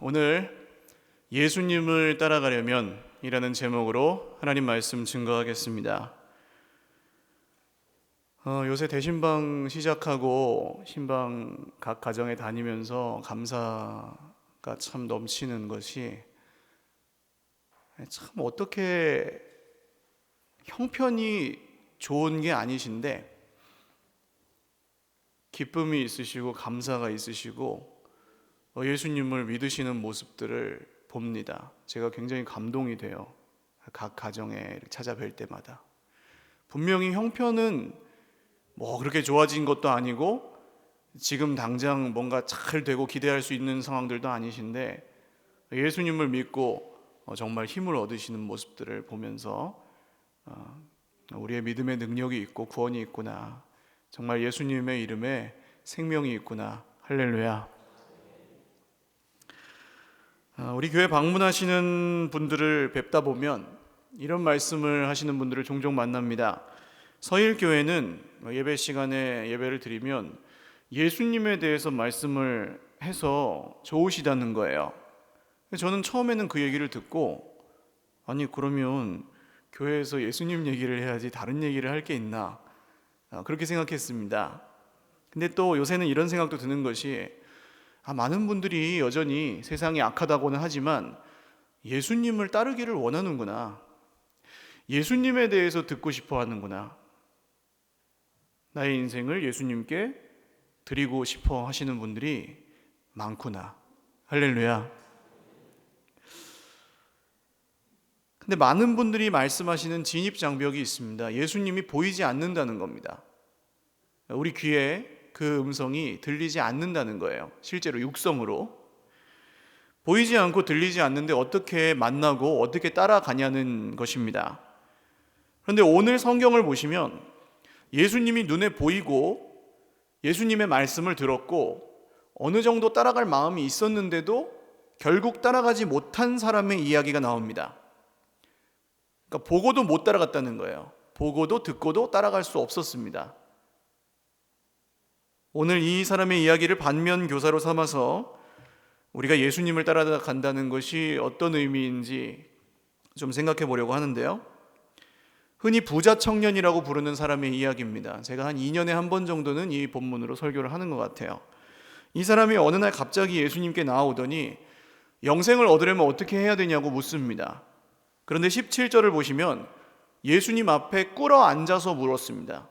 오늘 예수님을 따라가려면 이라는 제목으로 하나님 말씀 증거하겠습니다. 요새 대신방 시작하고 신방 각 가정에 다니면서 감사가 참 넘치는 것이 참 어떻게 형편이 좋은 게 아니신데 기쁨이 있으시고 감사가 있으시고 예수님을 믿으시는 모습들을 봅니다. 제가 굉장히 감동이 돼요. 각 가정에 찾아뵐 때마다. 분명히 형편은 그렇게 좋아진 것도 아니고 지금 당장 뭔가 잘 되고 기대할 수 있는 상황들도 아니신데 예수님을 믿고 정말 힘을 얻으시는 모습들을 보면서 우리의 믿음의 능력이 있고 구원이 있구나, 정말 예수님의 이름에 생명이 있구나, 할렐루야. 우리 교회 방문하시는 분들을 뵙다 보면 이런 말씀을 하시는 분들을 종종 만납니다. 서일교회는 예배 시간에 예배를 드리면 예수님에 대해서 말씀을 해서 좋으시다는 거예요. 저는 처음에는 그 얘기를 듣고 아니 그러면 교회에서 예수님 얘기를 해야지 다른 얘기를 할 게 있나, 그렇게 생각했습니다. 근데 또 요새는 이런 생각도 드는 것이 많은 분들이 여전히 세상이 악하다고는 하지만 예수님을 따르기를 원하는구나, 예수님에 대해서 듣고 싶어 하는구나, 나의 인생을 예수님께 드리고 싶어 하시는 분들이 많구나, 할렐루야. 근데 많은 분들이 말씀하시는 진입장벽이 있습니다. 예수님이 보이지 않는다는 겁니다. 우리 귀에 그 음성이 들리지 않는다는 거예요. 실제로 육성으로 보이지 않고 들리지 않는데 어떻게 만나고 어떻게 따라가냐는 것입니다. 그런데 오늘 성경을 보시면 예수님이 눈에 보이고 예수님의 말씀을 들었고 어느 정도 따라갈 마음이 있었는데도 결국 따라가지 못한 사람의 이야기가 나옵니다. 그러니까 보고도 못 따라갔다는 거예요. 보고도 듣고도 따라갈 수 없었습니다. 오늘 이 사람의 이야기를 반면 교사로 삼아서 우리가 예수님을 따라간다는 것이 어떤 의미인지 좀 생각해 보려고 하는데요. 흔히 부자 청년이라고 부르는 사람의 이야기입니다. 제가 한 2년에 한 번 정도는 이 본문으로 설교를 하는 것 같아요. 이 사람이 어느 날 갑자기 예수님께 나오더니 영생을 얻으려면 어떻게 해야 되냐고 묻습니다. 그런데 17절을 보시면 예수님 앞에 꿇어 앉아서 물었습니다.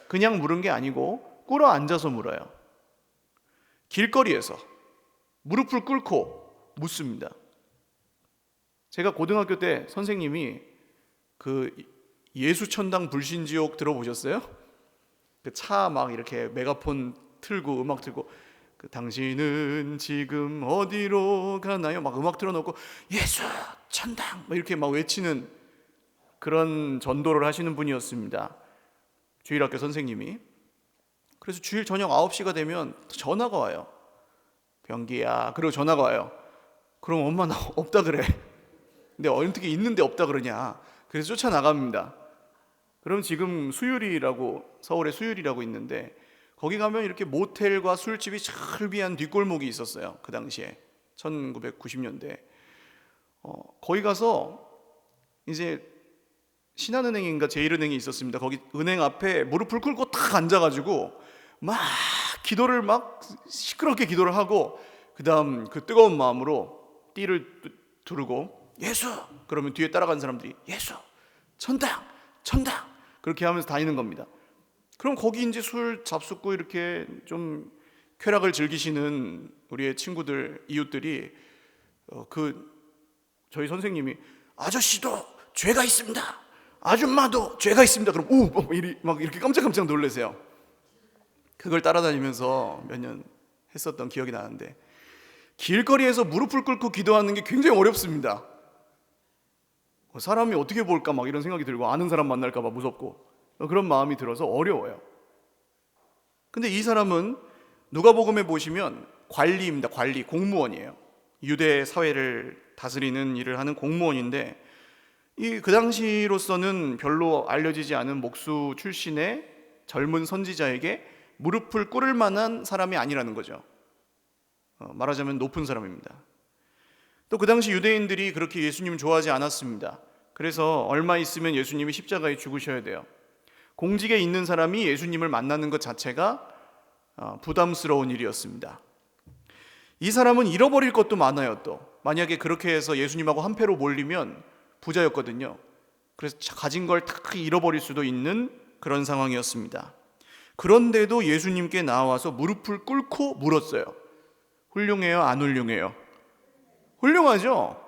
그냥 물은 게 아니고 꿇어 앉아서 물어요. 길거리에서 무릎을 꿇고 묻습니다. 제가 고등학교 때 선생님이 그 예수천당 불신지옥 들어보셨어요? 그 차 막 이렇게 메가폰 틀고 음악 틀고 당신은 지금 어디로 가나요? 막 음악 틀어놓고 예수 천당 막 이렇게 막 외치는 그런 전도를 하시는 분이었습니다. 주일학교 선생님이. 그래서 주일 저녁 9시가 되면 전화가 와요. 병기야. 그리고 전화가 와요. 그럼 엄마 나 없다 그래. 근데 어떻게 있는데 없다 그러냐. 그래서 쫓아나갑니다. 그럼 지금 수유리라고, 서울에 수유리라고 있는데 거기 가면 이렇게 모텔과 술집이 철비한 뒷골목이 있었어요. 그 당시에 1990년대. 거기 가서 이제 신한은행인가 제일은행이 있었습니다. 거기 은행 앞에 무릎을 꿇고 탁 앉아가지고 막 기도를 막 시끄럽게 기도를 하고 그 다음 그 뜨거운 마음으로 띠를 두르고 예수! 그러면 뒤에 따라간 사람들이 예수! 천당! 천당! 그렇게 하면서 다니는 겁니다. 그럼 거기 이제 술 잡숫고 이렇게 좀 쾌락을 즐기시는 우리의 친구들, 이웃들이 저희 선생님이 아저씨도 죄가 있습니다, 아줌마도 죄가 있습니다. 그럼 막 이렇게 깜짝깜짝 놀라세요. 그걸 따라다니면서 몇 년 했었던 기억이 나는데 길거리에서 무릎을 꿇고 기도하는 게 굉장히 어렵습니다. 사람이 어떻게 볼까 막 이런 생각이 들고 아는 사람 만날까 봐 무섭고 그런 마음이 들어서 어려워요. 근데 이 사람은 누가복음에 보시면 관리입니다. 관리, 공무원이에요. 유대 사회를 다스리는 일을 하는 공무원인데 그 당시로서는 별로 알려지지 않은 목수 출신의 젊은 선지자에게 무릎을 꿇을 만한 사람이 아니라는 거죠. 말하자면 높은 사람입니다. 또 그 당시 유대인들이 그렇게 예수님 좋아하지 않았습니다. 그래서 얼마 있으면 예수님이 십자가에 죽으셔야 돼요. 공직에 있는 사람이 예수님을 만나는 것 자체가 부담스러운 일이었습니다. 이 사람은 잃어버릴 것도 많아요. 또 만약에 그렇게 해서 예수님하고 한패로 몰리면 부자였거든요. 그래서 가진 걸 다 잃어버릴 수도 있는 그런 상황이었습니다. 그런데도 예수님께 나와서 무릎을 꿇고 물었어요. 훌륭해요? 안 훌륭해요? 훌륭하죠?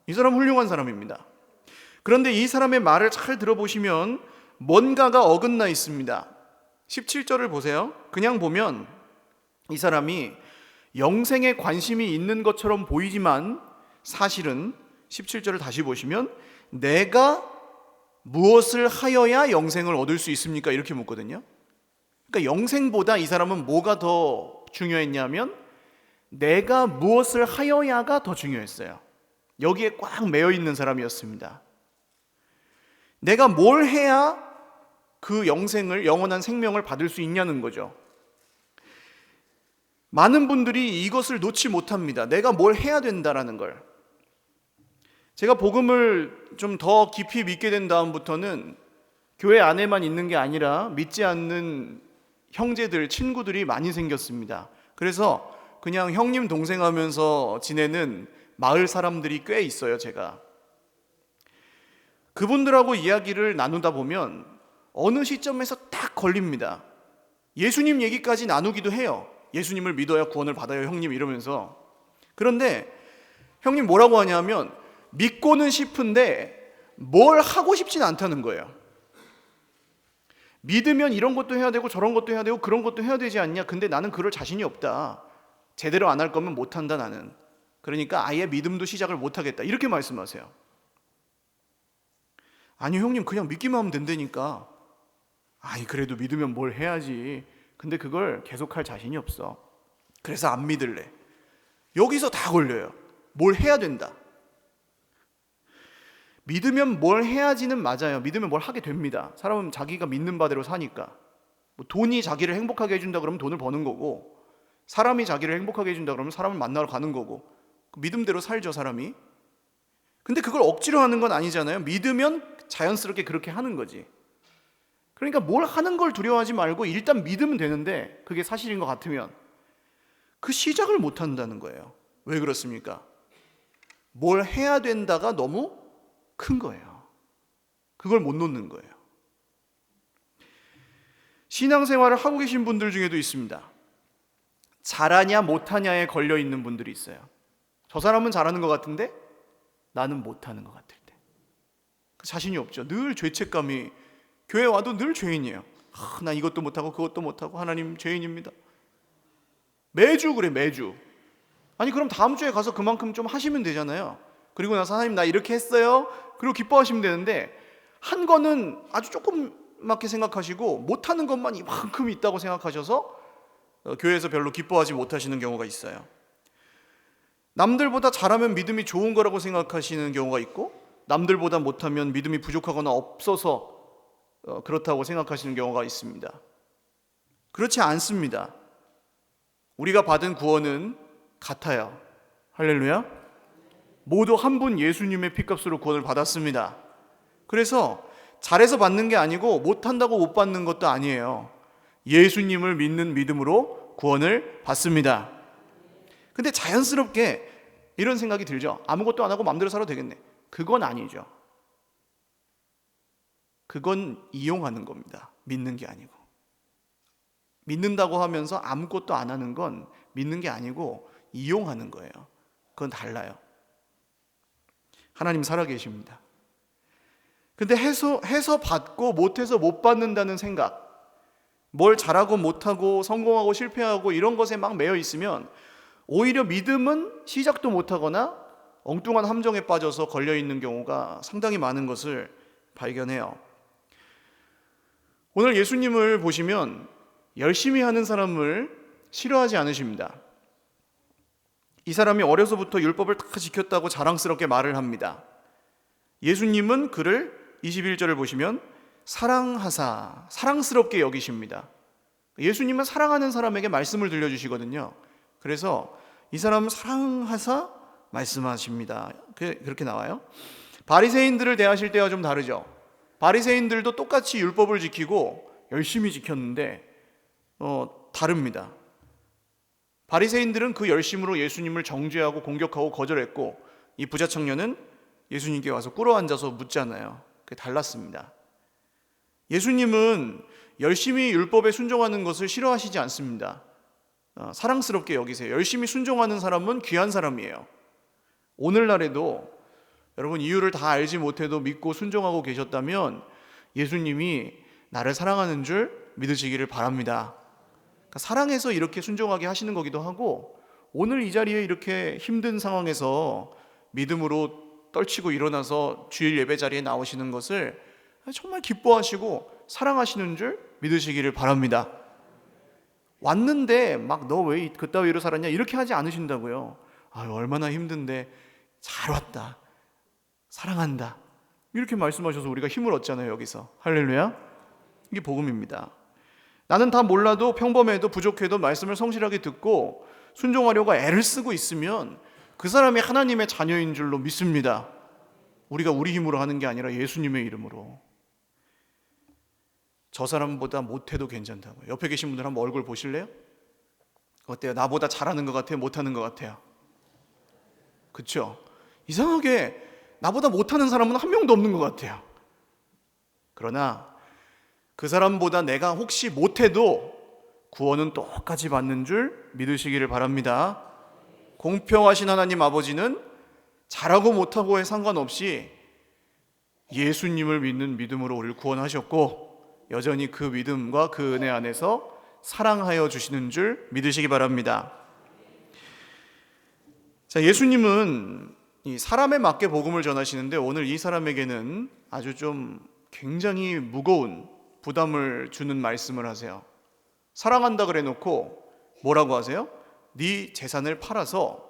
이 사람 훌륭한 사람입니다. 그런데 이 사람의 말을 잘 들어보시면 뭔가가 어긋나 있습니다. 17절을 보세요. 그냥 보면 이 사람이 영생에 관심이 있는 것처럼 보이지만 사실은 17절을 다시 보시면 내가 무엇을 하여야 영생을 얻을 수 있습니까? 이렇게 묻거든요. 그러니까 영생보다 이 사람은 뭐가 더 중요했냐면 내가 무엇을 하여야가 더 중요했어요. 여기에 꽉 매여 있는 사람이었습니다. 내가 뭘 해야 그 영생을, 영원한 생명을 받을 수 있냐는 거죠. 많은 분들이 이것을 놓지 못합니다. 내가 뭘 해야 된다라는 걸. 제가 복음을 좀 더 깊이 믿게 된 다음부터는 교회 안에만 있는 게 아니라 믿지 않는 형제들, 친구들이 많이 생겼습니다. 그래서 그냥 형님 동생 하면서 지내는 마을 사람들이 꽤 있어요. 제가 그분들하고 이야기를 나누다 보면 어느 시점에서 딱 걸립니다. 예수님 얘기까지 나누기도 해요. 예수님을 믿어야 구원을 받아요 형님 이러면서. 그런데 형님 뭐라고 하냐면 믿고는 싶은데 뭘 하고 싶진 않다는 거예요. 믿으면 이런 것도 해야 되고 저런 것도 해야 되고 그런 것도 해야 되지 않냐. 근데 나는 그럴 자신이 없다. 제대로 안 할 거면 못한다 나는. 그러니까 아예 믿음도 시작을 못하겠다. 이렇게 말씀하세요. 아니 형님 그냥 믿기만 하면 된다니까. 아니 그래도 믿으면 뭘 해야지. 근데 그걸 계속할 자신이 없어. 그래서 안 믿을래. 여기서 다 걸려요. 뭘 해야 된다. 믿으면 뭘 해야지는 맞아요. 믿으면 뭘 하게 됩니다. 사람은 자기가 믿는 바대로 사니까. 뭐 돈이 자기를 행복하게 해준다 그러면 돈을 버는 거고, 사람이 자기를 행복하게 해준다 그러면 사람을 만나러 가는 거고, 그 믿음대로 살죠 사람이. 근데 그걸 억지로 하는 건 아니잖아요. 믿으면 자연스럽게 그렇게 하는 거지. 그러니까 뭘 하는 걸 두려워하지 말고 일단 믿으면 되는데, 그게 사실인 것 같으면 그 시작을 못 한다는 거예요. 왜 그렇습니까? 뭘 해야 된다가 너무 큰 거예요. 그걸 못 놓는 거예요. 신앙생활을 하고 계신 분들 중에도 있습니다. 잘하냐 못하냐에 걸려 있는 분들이 있어요. 저 사람은 잘하는 것 같은데 나는 못하는 것 같을 때 자신이 없죠. 늘 죄책감이, 교회 와도 늘 죄인이에요. 나 이것도 못하고 그것도 못하고 하나님 죄인입니다. 매주 그래, 매주. 아니 그럼 다음 주에 가서 그만큼 좀 하시면 되잖아요. 그리고 나서 하나님 나 이렇게 했어요. 그리고 기뻐하시면 되는데, 한 거는 아주 조그맣게 생각하시고 못하는 것만 이만큼 있다고 생각하셔서 교회에서 별로 기뻐하지 못하시는 경우가 있어요. 남들보다 잘하면 믿음이 좋은 거라고 생각하시는 경우가 있고, 남들보다 못하면 믿음이 부족하거나 없어서 그렇다고 생각하시는 경우가 있습니다. 그렇지 않습니다. 우리가 받은 구원은 같아요. 할렐루야. 모두 한 분 예수님의 피값으로 구원을 받았습니다. 그래서 잘해서 받는 게 아니고 못한다고 못 받는 것도 아니에요. 예수님을 믿는 믿음으로 구원을 받습니다. 근데 자연스럽게 이런 생각이 들죠. 아무것도 안 하고 마음대로 살아도 되겠네. 그건 아니죠. 그건 이용하는 겁니다. 믿는 게 아니고. 믿는다고 하면서 아무것도 안 하는 건 믿는 게 아니고 이용하는 거예요. 그건 달라요. 하나님 살아계십니다. 근데 해서 받고 못해서 못 받는다는 생각, 뭘 잘하고 못하고 성공하고 실패하고 이런 것에 막 매여 있으면 오히려 믿음은 시작도 못하거나 엉뚱한 함정에 빠져서 걸려있는 경우가 상당히 많은 것을 발견해요. 오늘 예수님을 보시면 열심히 하는 사람을 싫어하지 않으십니다. 이 사람이 어려서부터 율법을 다 지켰다고 자랑스럽게 말을 합니다. 예수님은 그를 21절을 보시면 사랑하사, 사랑스럽게 여기십니다. 예수님은 사랑하는 사람에게 말씀을 들려주시거든요. 그래서 이 사람은 사랑하사 말씀하십니다. 그렇게 나와요. 바리새인들을 대하실 때와 좀 다르죠. 바리새인들도 똑같이 율법을 지키고 열심히 지켰는데 다릅니다. 바리새인들은 그 열심으로 예수님을 정죄하고 공격하고 거절했고, 이 부자 청년은 예수님께 와서 꿇어앉아서 묻잖아요. 그게 달랐습니다. 예수님은 열심히 율법에 순종하는 것을 싫어하시지 않습니다. 사랑스럽게 여기세요. 열심히 순종하는 사람은 귀한 사람이에요. 오늘날에도 여러분 이유를 다 알지 못해도 믿고 순종하고 계셨다면 예수님이 나를 사랑하는 줄 믿으시기를 바랍니다. 그러니까 사랑해서 이렇게 순종하게 하시는 거기도 하고, 오늘 이 자리에 이렇게 힘든 상황에서 믿음으로 떨치고 일어나서 주일 예배 자리에 나오시는 것을 정말 기뻐하시고 사랑하시는 줄 믿으시기를 바랍니다. 왔는데 막 너 왜 그따위로 살았냐 이렇게 하지 않으신다고요. 얼마나 힘든데 잘 왔다, 사랑한다, 이렇게 말씀하셔서 우리가 힘을 얻잖아요. 여기서 할렐루야. 이게 복음입니다. 나는 다 몰라도 평범해도 부족해도 말씀을 성실하게 듣고 순종하려고 애를 쓰고 있으면 그 사람이 하나님의 자녀인 줄로 믿습니다. 우리가 우리 힘으로 하는 게 아니라 예수님의 이름으로. 저 사람보다 못해도 괜찮다고요. 옆에 계신 분들 한번 얼굴 보실래요? 어때요? 나보다 잘하는 것 같아요? 못하는 것 같아요? 그렇죠? 이상하게 나보다 못하는 사람은 한 명도 없는 것 같아요. 그러나 그 사람보다 내가 혹시 못해도 구원은 똑같이 받는 줄 믿으시기를 바랍니다. 공평하신 하나님 아버지는 잘하고 못하고에 상관없이 예수님을 믿는 믿음으로 우리를 구원하셨고, 여전히 그 믿음과 그 은혜 안에서 사랑하여 주시는 줄 믿으시기 바랍니다. 자, 예수님은 이 사람에 맞게 복음을 전하시는데 오늘 이 사람에게는 아주 좀 굉장히 무거운 부담을 주는 말씀을 하세요. 사랑한다 그래 놓고 뭐라고 하세요? 네 재산을 팔아서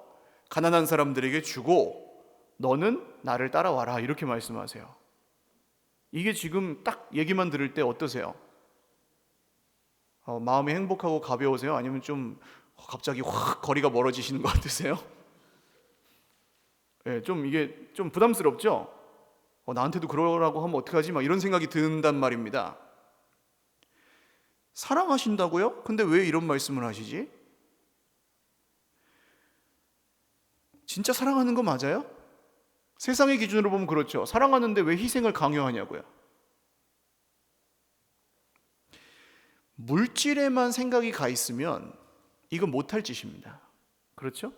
가난한 사람들에게 주고 너는 나를 따라와라, 이렇게 말씀하세요. 이게 지금 딱 얘기만 들을 때 어떠세요? 마음이 행복하고 가벼우세요? 아니면 좀 갑자기 확 거리가 멀어지시는 것 같으세요? 네, 좀 이게 좀 부담스럽죠? 나한테도 그러라고 하면 어떡하지? 막 이런 생각이 든단 말입니다. 사랑하신다고요? 근데 왜 이런 말씀을 하시지? 진짜 사랑하는 거 맞아요? 세상의 기준으로 보면 그렇죠. 사랑하는데 왜 희생을 강요하냐고요. 물질에만 생각이 가 있으면 이건 못할 짓입니다. 그렇죠?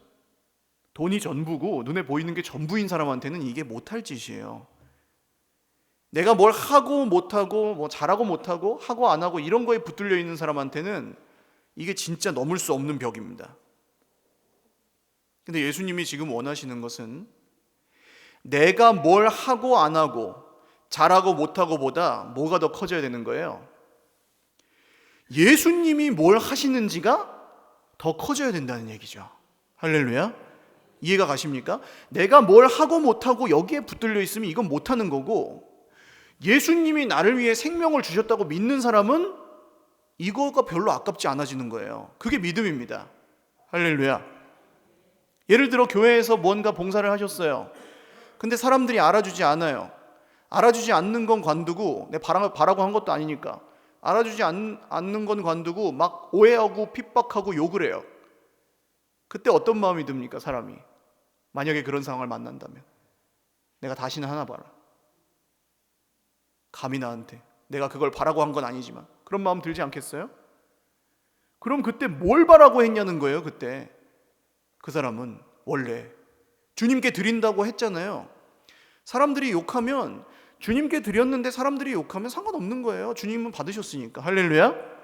돈이 전부고 눈에 보이는 게 전부인 사람한테는 이게 못할 짓이에요. 내가 뭘 하고 못하고 뭐 잘하고 못하고 하고 안 하고 이런 거에 붙들려 있는 사람한테는 이게 진짜 넘을 수 없는 벽입니다. 근데 예수님이 지금 원하시는 것은 내가 뭘 하고 안 하고 잘하고 못하고 보다 뭐가 더 커져야 되는 거예요? 예수님이 뭘 하시는지가 더 커져야 된다는 얘기죠. 할렐루야. 이해가 가십니까? 내가 뭘 하고 못하고 여기에 붙들려 있으면 이건 못하는 거고, 예수님이 나를 위해 생명을 주셨다고 믿는 사람은 이거가 별로 아깝지 않아지는 거예요. 그게 믿음입니다. 할렐루야. 예를 들어 교회에서 뭔가 봉사를 하셨어요. 근데 사람들이 알아주지 않아요. 알아주지 않는 건 관두고, 내 바라고 한 것도 아니니까 알아주지 않는 건 관두고 막 오해하고 핍박하고 욕을 해요. 그때 어떤 마음이 듭니까, 사람이? 만약에 그런 상황을 만난다면 내가 다시는 하나 봐라, 감히 나한테, 내가 그걸 바라고 한 건 아니지만, 그런 마음 들지 않겠어요? 그럼 그때 뭘 바라고 했냐는 거예요. 그때 그 사람은 원래 주님께 드린다고 했잖아요. 사람들이 욕하면, 주님께 드렸는데 사람들이 욕하면 상관없는 거예요. 주님은 받으셨으니까. 할렐루야.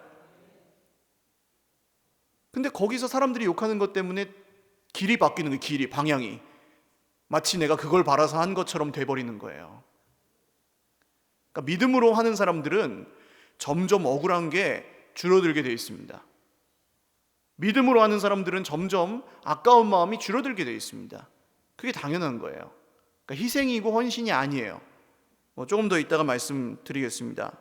근데 거기서 사람들이 욕하는 것 때문에 길이 바뀌는 거예요. 길이, 방향이 마치 내가 그걸 바라서 한 것처럼 돼버리는 거예요. 그러니까 믿음으로 하는 사람들은 점점 억울한 게 줄어들게 되어 있습니다. 믿음으로 하는 사람들은 점점 아까운 마음이 줄어들게 되어 있습니다. 그게 당연한 거예요. 그러니까 희생이고 헌신이 아니에요. 조금 더 이따가 말씀드리겠습니다.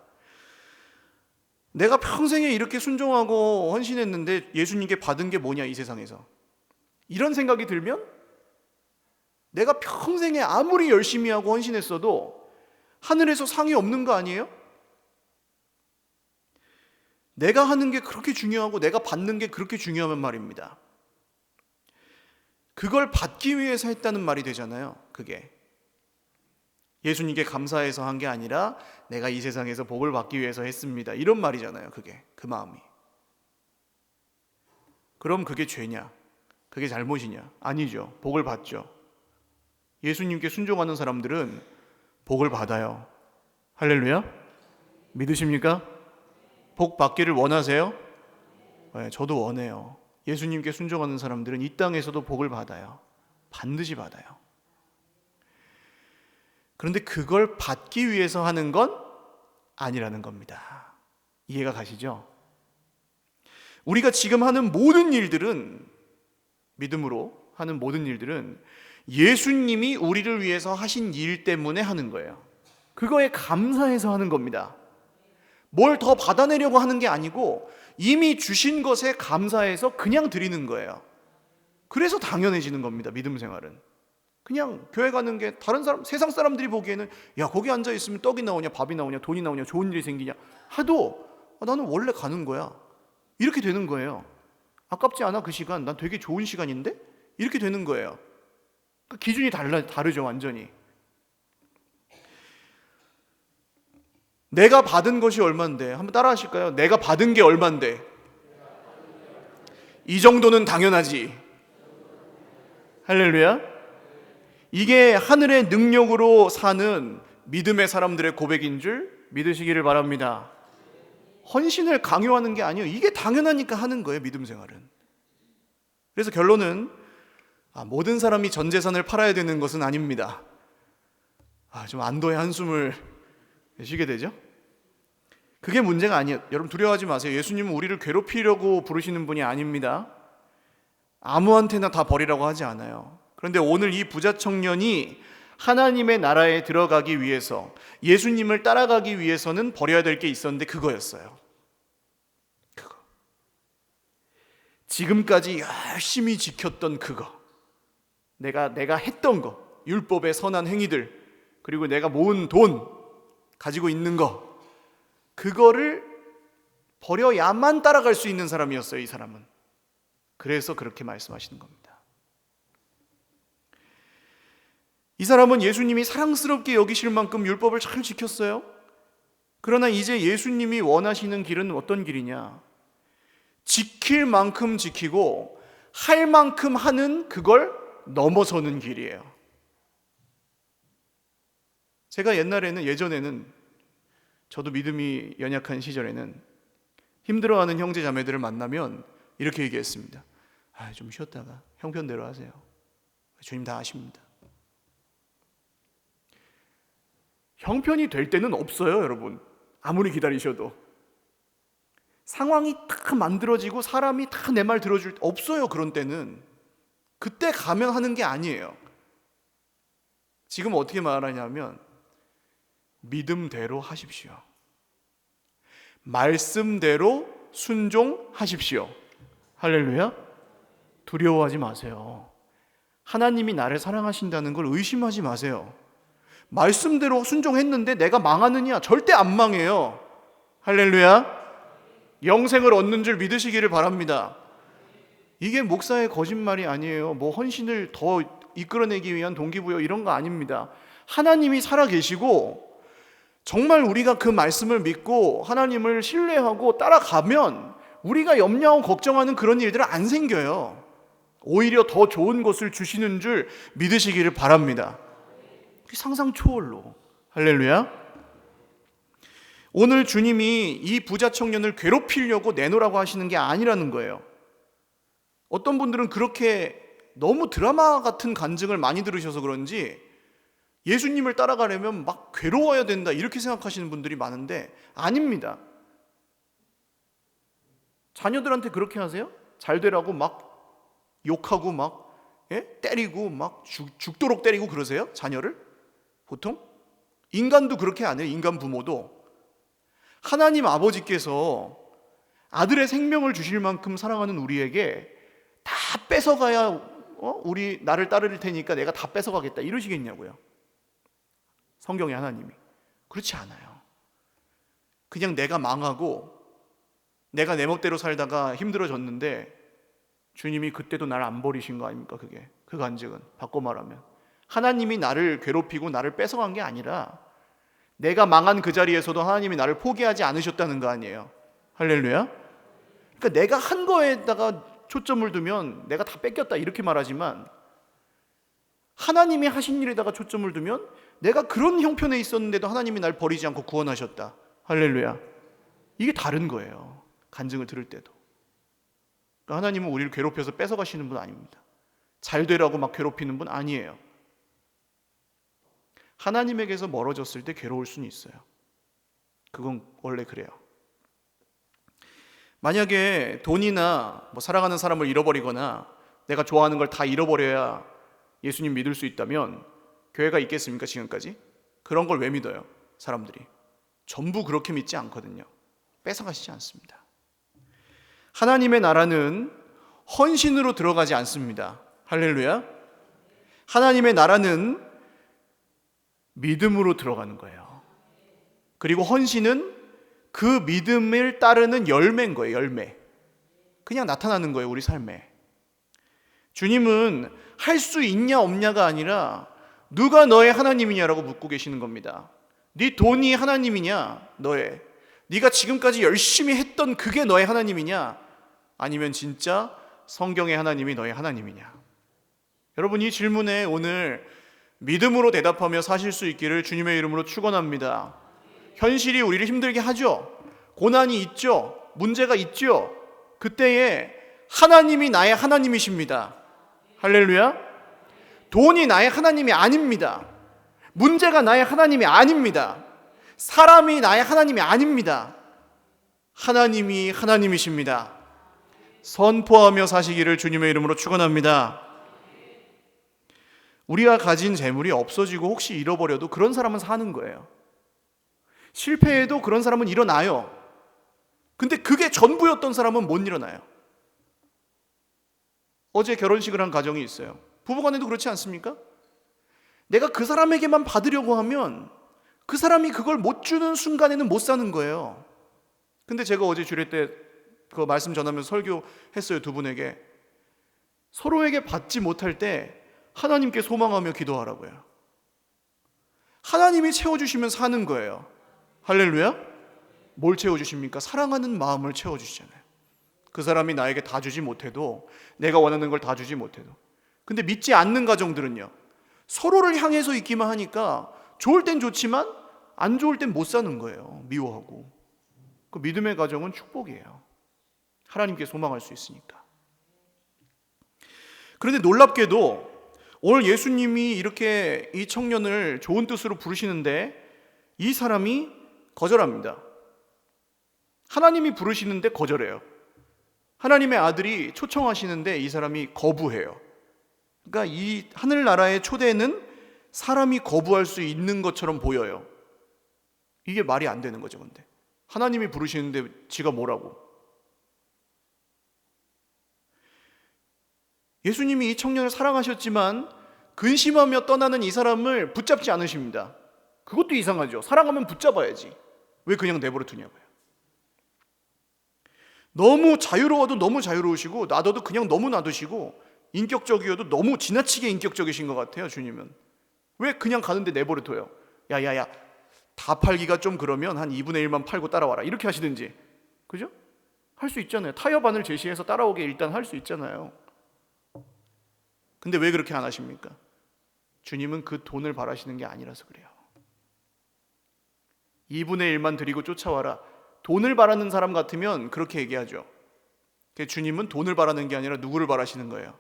내가 평생에 이렇게 순종하고 헌신했는데 예수님께 받은 게 뭐냐, 이 세상에서. 이런 생각이 들면 내가 평생에 아무리 열심히 하고 헌신했어도 하늘에서 상이 없는 거 아니에요? 내가 하는 게 그렇게 중요하고 내가 받는 게 그렇게 중요하면 말입니다. 그걸 받기 위해서 했다는 말이 되잖아요. 그게 예수님께 감사해서 한 게 아니라 내가 이 세상에서 복을 받기 위해서 했습니다, 이런 말이잖아요. 그게 그 마음이. 그럼 그게 죄냐? 그게 잘못이냐? 아니죠. 복을 받죠. 예수님께 순종하는 사람들은 복을 받아요. 할렐루야. 믿으십니까? 복 받기를 원하세요? 네, 저도 원해요. 예수님께 순종하는 사람들은 이 땅에서도 복을 받아요. 반드시 받아요. 그런데 그걸 받기 위해서 하는 건 아니라는 겁니다. 이해가 가시죠? 우리가 지금 하는 모든 일들은, 믿음으로 하는 모든 일들은 예수님이 우리를 위해서 하신 일 때문에 하는 거예요. 그거에 감사해서 하는 겁니다. 뭘 더 받아내려고 하는 게 아니고 이미 주신 것에 감사해서 그냥 드리는 거예요. 그래서 당연해지는 겁니다. 믿음 생활은. 그냥 교회 가는 게 다른 사람, 세상 사람들이 보기에는 야, 거기 앉아 있으면 떡이 나오냐, 밥이 나오냐, 돈이 나오냐, 좋은 일이 생기냐 하도 나는 원래 가는 거야, 이렇게 되는 거예요. 아깝지 않아? 그 시간 난 되게 좋은 시간인데? 이렇게 되는 거예요. 그러니까 기준이 다르죠, 완전히. 내가 받은 것이 얼만데, 한번 따라 하실까요? 내가 받은 게 얼만데? 이 정도는 당연하지. 할렐루야. 이게 하늘의 능력으로 사는 믿음의 사람들의 고백인 줄 믿으시기를 바랍니다. 헌신을 강요하는 게 아니에요. 이게 당연하니까 하는 거예요, 믿음 생활은. 그래서 결론은 모든 사람이 전 재산을 팔아야 되는 것은 아닙니다. 좀 안도의 한숨을 쉬게 되죠. 그게 문제가 아니에요. 여러분 두려워하지 마세요. 예수님은 우리를 괴롭히려고 부르시는 분이 아닙니다. 아무한테나 다 버리라고 하지 않아요. 그런데 오늘 이 부자 청년이 하나님의 나라에 들어가기 위해서, 예수님을 따라가기 위해서는 버려야 될 게 있었는데 그거였어요. 그거. 지금까지 열심히 지켰던 그거, 내가 했던 거, 율법의 선한 행위들, 그리고 내가 모은 돈, 가지고 있는 거, 그거를 버려야만 따라갈 수 있는 사람이었어요, 이 사람은. 그래서 그렇게 말씀하시는 겁니다. 이 사람은 예수님이 사랑스럽게 여기실 만큼 율법을 잘 지켰어요. 그러나 이제 예수님이 원하시는 길은 어떤 길이냐? 지킬 만큼 지키고 할 만큼 하는, 그걸 넘어서는 길이에요. 제가 예전에는 저도 믿음이 연약한 시절에는 힘들어하는 형제 자매들을 만나면 이렇게 얘기했습니다. 좀 쉬었다가 형편대로 하세요. 주님 다 아십니다. 형편이 될 때는 없어요, 여러분. 아무리 기다리셔도. 상황이 다 만들어지고 사람이 다 내 말 들어줄 때 없어요, 그런 때는. 그때 가면 하는 게 아니에요. 지금 어떻게 말하냐면 믿음대로 하십시오. 말씀대로 순종하십시오. 할렐루야. 두려워하지 마세요. 하나님이 나를 사랑하신다는 걸 의심하지 마세요. 말씀대로 순종했는데 내가 망하느냐? 절대 안 망해요. 할렐루야. 영생을 얻는 줄 믿으시기를 바랍니다. 이게 목사의 거짓말이 아니에요. 뭐 헌신을 더 이끌어내기 위한 동기부여 이런 거 아닙니다. 하나님이 살아계시고 정말 우리가 그 말씀을 믿고 하나님을 신뢰하고 따라가면 우리가 염려하고 걱정하는 그런 일들은 안 생겨요. 오히려 더 좋은 것을 주시는 줄 믿으시기를 바랍니다. 상상 초월로. 할렐루야. 오늘 주님이 이 부자 청년을 괴롭히려고 내놓으라고 하시는 게 아니라는 거예요. 어떤 분들은 그렇게 너무 드라마 같은 간증을 많이 들으셔서 그런지 예수님을 따라가려면 막 괴로워야 된다 이렇게 생각하시는 분들이 많은데 아닙니다. 자녀들한테 그렇게 하세요? 잘 되라고 막 욕하고 막 때리고 막 죽도록 때리고 그러세요? 자녀를? 보통? 인간도 그렇게 안 해요. 인간 부모도. 하나님 아버지께서 아들의 생명을 주실 만큼 사랑하는 우리에게 다 뺏어가야 우리 나를 따를 테니까 내가 다 뺏어가겠다 이러시겠냐고요. 성경의 하나님이 그렇지 않아요. 그냥 내가 망하고 내가 내 멋대로 살다가 힘들어졌는데 주님이 그때도 나를 안 버리신 거 아닙니까? 그게 그 간증은 바꿔 말하면 하나님이 나를 괴롭히고 나를 뺏어간 게 아니라 내가 망한 그 자리에서도 하나님이 나를 포기하지 않으셨다는 거 아니에요. 할렐루야. 그러니까 내가 한 거에다가 초점을 두면 내가 다 뺏겼다 이렇게 말하지만 하나님이 하신 일에다가 초점을 두면 내가 그런 형편에 있었는데도 하나님이 날 버리지 않고 구원하셨다. 할렐루야. 이게 다른 거예요. 간증을 들을 때도. 그러니까 하나님은 우리를 괴롭혀서 뺏어가시는 분 아닙니다. 잘 되라고 막 괴롭히는 분 아니에요. 하나님에게서 멀어졌을 때 괴로울 수는 있어요. 그건 원래 그래요. 만약에 돈이나 사랑하는 사람을 잃어버리거나 내가 좋아하는 걸 다 잃어버려야 예수님 믿을 수 있다면 교회가 있겠습니까? 지금까지? 그런 걸 왜 믿어요? 사람들이 전부 그렇게 믿지 않거든요. 뺏어가시지 않습니다. 하나님의 나라는 헌신으로 들어가지 않습니다. 할렐루야. 하나님의 나라는 믿음으로 들어가는 거예요. 그리고 헌신은 그 믿음을 따르는 열매인 거예요. 열매. 그냥 나타나는 거예요. 우리 삶에. 주님은 할 수 있냐 없냐가 아니라 누가 너의 하나님이냐라고 묻고 계시는 겁니다. 네 돈이 하나님이냐? 너의. 네가 지금까지 열심히 했던 그게 너의 하나님이냐? 아니면 진짜 성경의 하나님이 너의 하나님이냐? 여러분, 이 질문에 오늘 믿음으로 대답하며 사실 수 있기를 주님의 이름으로 축원합니다. 현실이 우리를 힘들게 하죠. 고난이 있죠. 문제가 있죠. 그때에 하나님이 나의 하나님이십니다. 할렐루야. 돈이 나의 하나님이 아닙니다. 문제가 나의 하나님이 아닙니다. 사람이 나의 하나님이 아닙니다. 하나님이 하나님이십니다. 선포하며 사시기를 주님의 이름으로 축원합니다. 우리가 가진 재물이 없어지고 혹시 잃어버려도 그런 사람은 사는 거예요. 실패해도 그런 사람은 일어나요. 근데 그게 전부였던 사람은 못 일어나요. 어제 결혼식을 한 가정이 있어요. 부부간에도 그렇지 않습니까? 내가 그 사람에게만 받으려고 하면 그 사람이 그걸 못 주는 순간에는 못 사는 거예요. 근데 제가 어제 주례 때 그 말씀 전하면서 설교했어요. 두 분에게. 서로에게 받지 못할 때 하나님께 소망하며 기도하라고요. 하나님이 채워주시면 사는 거예요. 할렐루야. 뭘 채워주십니까? 사랑하는 마음을 채워주시잖아요. 그 사람이 나에게 다 주지 못해도, 내가 원하는 걸 다 주지 못해도. 근데 믿지 않는 가정들은요, 서로를 향해서 있기만 하니까 좋을 땐 좋지만 안 좋을 땐 못 사는 거예요. 미워하고. 그 믿음의 가정은 축복이에요. 하나님께 소망할 수 있으니까. 그런데 놀랍게도 오늘 예수님이 이렇게 이 청년을 좋은 뜻으로 부르시는데 이 사람이 거절합니다. 하나님이 부르시는데 거절해요. 하나님의 아들이 초청하시는데 이 사람이 거부해요. 그러니까 이 하늘나라의 초대는 사람이 거부할 수 있는 것처럼 보여요. 이게 말이 안 되는 거죠. 근데 하나님이 부르시는데 지가 뭐라고. 예수님이 이 청년을 사랑하셨지만 근심하며 떠나는 이 사람을 붙잡지 않으십니다. 그것도 이상하죠. 사랑하면 붙잡아야지. 왜 그냥 내버려 두냐고요. 너무 자유로워도 너무 자유로우시고 놔둬도 그냥 너무 놔두시고 인격적이어도 너무 지나치게 인격적이신 것 같아요. 주님은. 왜 그냥 가는데 내버려 둬요. 야야야, 다 팔기가 좀 그러면 한 2분의 1만 팔고 따라와라. 이렇게 하시든지. 그죠? 할 수 있잖아요. 타협안을 제시해서 따라오게 일단 할 수 있잖아요. 근데 왜 그렇게 안 하십니까? 주님은 그 돈을 바라시는 게 아니라서 그래요. 2분의 1만 드리고 쫓아와라. 돈을 바라는 사람 같으면 그렇게 얘기하죠. 주님은 돈을 바라는 게 아니라 누구를 바라시는 거예요?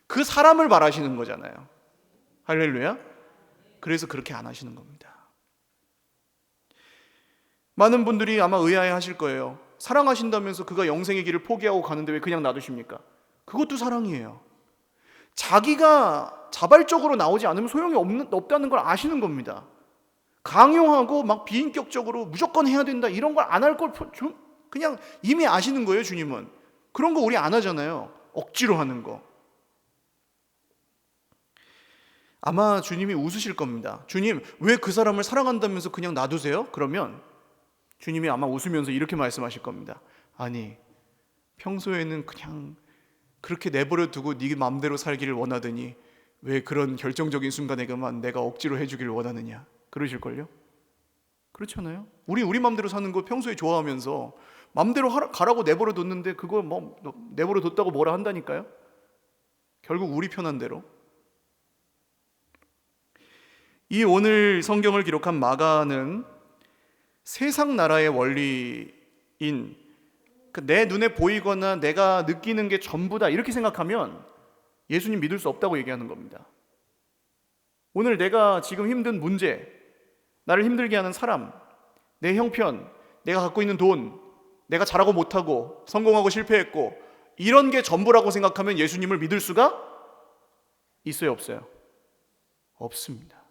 그 사람을 바라시는 거잖아요. 할렐루야. 그래서 그렇게 안 하시는 겁니다. 많은 분들이 아마 의아해 하실 거예요. 사랑하신다면서 그가 영생의 길을 포기하고 가는데 왜 그냥 놔두십니까? 그것도 사랑이에요. 자기가 자발적으로 나오지 않으면 소용이 없다는 걸 아시는 겁니다. 강요하고 막 비인격적으로 무조건 해야 된다 이런 걸 안 할 걸 그냥 이미 아시는 거예요. 주님은. 그런 거 우리 안 하잖아요. 억지로 하는 거. 아마 주님이 웃으실 겁니다. 주님, 왜 그 사람을 사랑한다면서 그냥 놔두세요? 그러면 주님이 아마 웃으면서 이렇게 말씀하실 겁니다. 아니, 평소에는 그냥 그렇게 내버려 두고 네 마음대로 살기를 원하더니 왜 그런 결정적인 순간에만 내가 억지로 해주기를 원하느냐, 그러실걸요? 그렇잖아요. 우리 마음대로 사는 거 평소에 좋아하면서 마음대로 가라고 내버려 뒀는데 그거 뭐 내버려 뒀다고 뭐라 한다니까요. 결국 우리 편한 대로. 이 오늘 성경을 기록한 마가는 세상 나라의 원리인 내 눈에 보이거나 내가 느끼는 게 전부다 이렇게 생각하면 예수님 믿을 수 없다고 얘기하는 겁니다. 오늘 내가 지금 힘든 문제, 나를 힘들게 하는 사람, 내 형편, 내가 갖고 있는 돈, 내가 잘하고 못하고 성공하고 실패했고 이런 게 전부라고 생각하면 예수님을 믿을 수가 있어요, 없어요? 없습니다.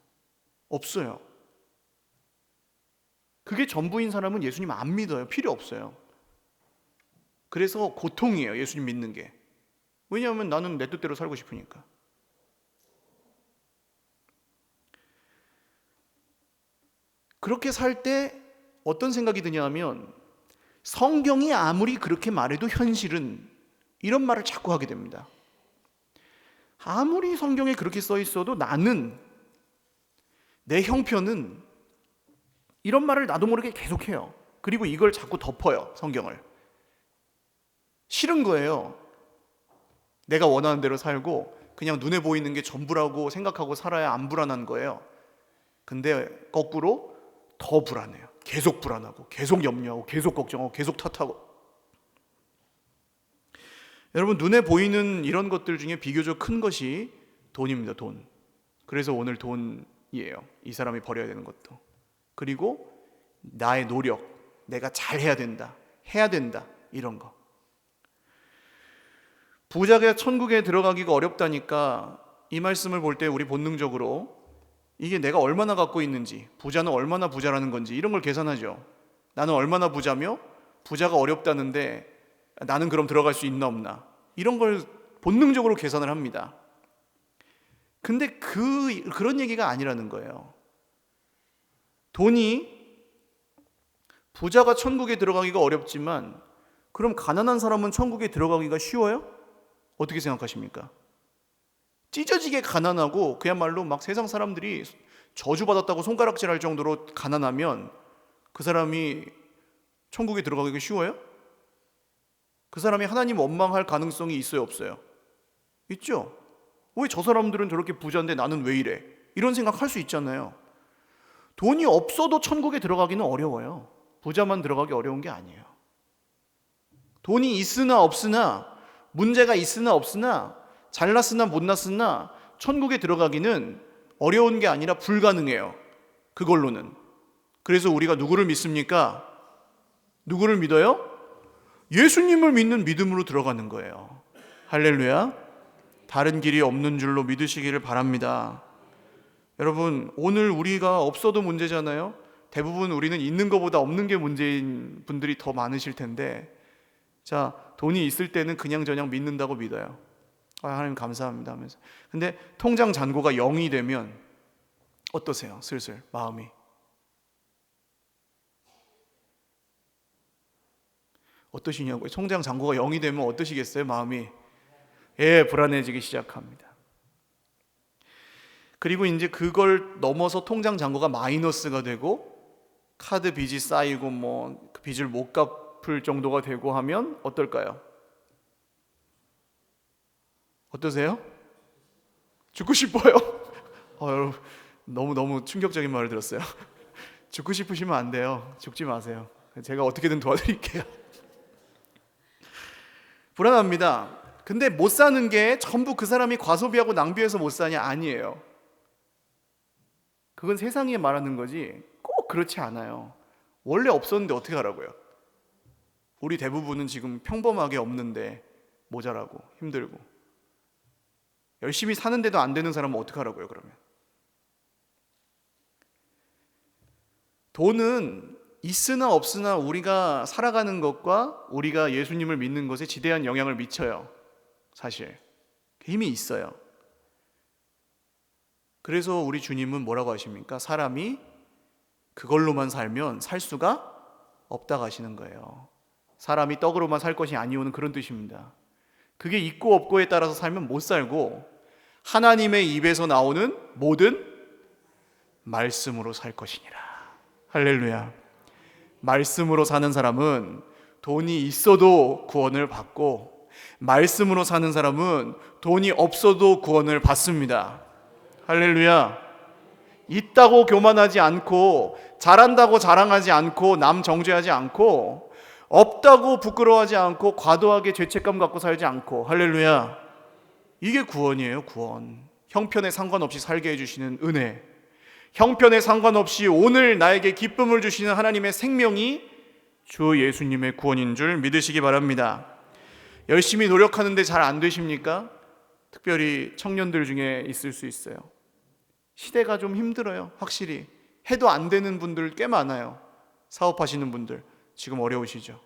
없어요. 그게 전부인 사람은 예수님 안 믿어요. 필요 없어요. 그래서 고통이에요, 예수님 믿는 게. 왜냐하면 나는 내 뜻대로 살고 싶으니까. 그렇게 살 때 어떤 생각이 드냐 하면 성경이 아무리 그렇게 말해도 현실은 이런 말을 자꾸 하게 됩니다. 아무리 성경에 그렇게 써 있어도 나는, 내 형편은 이런 말을 나도 모르게 계속해요. 그리고 이걸 자꾸 덮어요, 성경을. 싫은 거예요. 내가 원하는 대로 살고 그냥 눈에 보이는 게 전부라고 생각하고 살아야 안 불안한 거예요. 근데 거꾸로 더 불안해요. 계속 불안하고 계속 염려하고 계속 걱정하고 계속 탓하고. 여러분, 눈에 보이는 이런 것들 중에 비교적 큰 것이 돈입니다. 돈. 그래서 오늘 돈이에요. 이 사람이 버려야 되는 것도. 그리고 나의 노력, 내가 잘해야 된다, 해야 된다, 이런 거. 부자가 천국에 들어가기가 어렵다니까 이 말씀을 볼 때 우리 본능적으로 이게 내가 얼마나 갖고 있는지, 부자는 얼마나 부자라는 건지 이런 걸 계산하죠. 나는 얼마나 부자며 부자가 어렵다는데 나는 그럼 들어갈 수 있나 없나, 이런 걸 본능적으로 계산을 합니다. 근데 그런 얘기가 아니라는 거예요. 돈이, 부자가 천국에 들어가기가 어렵지만 그럼 가난한 사람은 천국에 들어가기가 쉬워요? 어떻게 생각하십니까? 찢어지게 가난하고 그야말로 막 세상 사람들이 저주받았다고 손가락질할 정도로 가난하면 그 사람이 천국에 들어가기가 쉬워요? 그 사람이 하나님 원망할 가능성이 있어요, 없어요? 있죠. 왜 저 사람들은 저렇게 부자인데 나는 왜 이래? 이런 생각 할 수 있잖아요. 돈이 없어도 천국에 들어가기는 어려워요. 부자만 들어가기 어려운 게 아니에요. 돈이 있으나 없으나, 문제가 있으나 없으나, 잘났으나 못났으나 천국에 들어가기는 어려운 게 아니라 불가능해요. 그걸로는. 그래서 우리가 누구를 믿습니까? 누구를 믿어요? 예수님을 믿는 믿음으로 들어가는 거예요. 할렐루야. 다른 길이 없는 줄로 믿으시기를 바랍니다. 여러분, 오늘 우리가 없어도 문제잖아요. 대부분 우리는 있는 것보다 없는 게 문제인 분들이 더 많으실 텐데, 자, 돈이 있을 때는 그냥저냥 믿는다고 믿어요. 하나님 감사합니다 하면서. 근데 통장 잔고가 0이 되면 어떠세요? 슬슬 마음이. 어떠시냐고요? 통장 잔고가 0이 되면 어떠시겠어요? 마음이. 불안해지기 시작합니다. 그리고 이제 그걸 넘어서 통장 잔고가 마이너스가 되고 카드 빚이 쌓이고 뭐 그 빚을 못 갚을 정도가 되고 하면 어떨까요? 어떠세요? 죽고 싶어요? 여러분, 너무 충격적인 말을 들었어요. 죽고 싶으시면 안 돼요. 죽지 마세요. 제가 어떻게든 도와드릴게요. 불안합니다. 근데 못 사는 게 전부 그 사람이 과소비하고 낭비해서 못 사냐? 아니에요. 그건 세상이 말하는 거지 꼭 그렇지 않아요. 원래 없었는데 어떻게 하라고요? 우리 대부분은 지금 평범하게 없는데 모자라고 힘들고 열심히 사는데도 안 되는 사람은 어떻게 하라고요? 그러면 돈은 있으나 없으나 우리가 살아가는 것과 우리가 예수님을 믿는 것에 지대한 영향을 미쳐요. 사실 힘이 있어요. 그래서 우리 주님은 뭐라고 하십니까? 사람이 그걸로만 살면 살 수가 없다고 하시는 거예요. 사람이 떡으로만 살 것이 아니오는 그런 뜻입니다. 그게 있고 없고에 따라서 살면 못 살고 하나님의 입에서 나오는 모든 말씀으로 살 것이니라. 할렐루야. 말씀으로 사는 사람은 돈이 있어도 구원을 받고, 말씀으로 사는 사람은 돈이 없어도 구원을 받습니다. 할렐루야. 있다고 교만하지 않고, 잘한다고 자랑하지 않고, 남 정죄하지 않고, 없다고 부끄러워하지 않고, 과도하게 죄책감 갖고 살지 않고, 할렐루야. 이게 구원이에요. 구원. 형편에 상관없이 살게 해주시는 은혜, 형편에 상관없이 오늘 나에게 기쁨을 주시는 하나님의 생명이 주 예수님의 구원인 줄 믿으시기 바랍니다. 열심히 노력하는데 잘 안 되십니까? 특별히 청년들 중에 있을 수 있어요. 시대가 좀 힘들어요. 확실히 해도 안 되는 분들 꽤 많아요. 사업하시는 분들 지금 어려우시죠.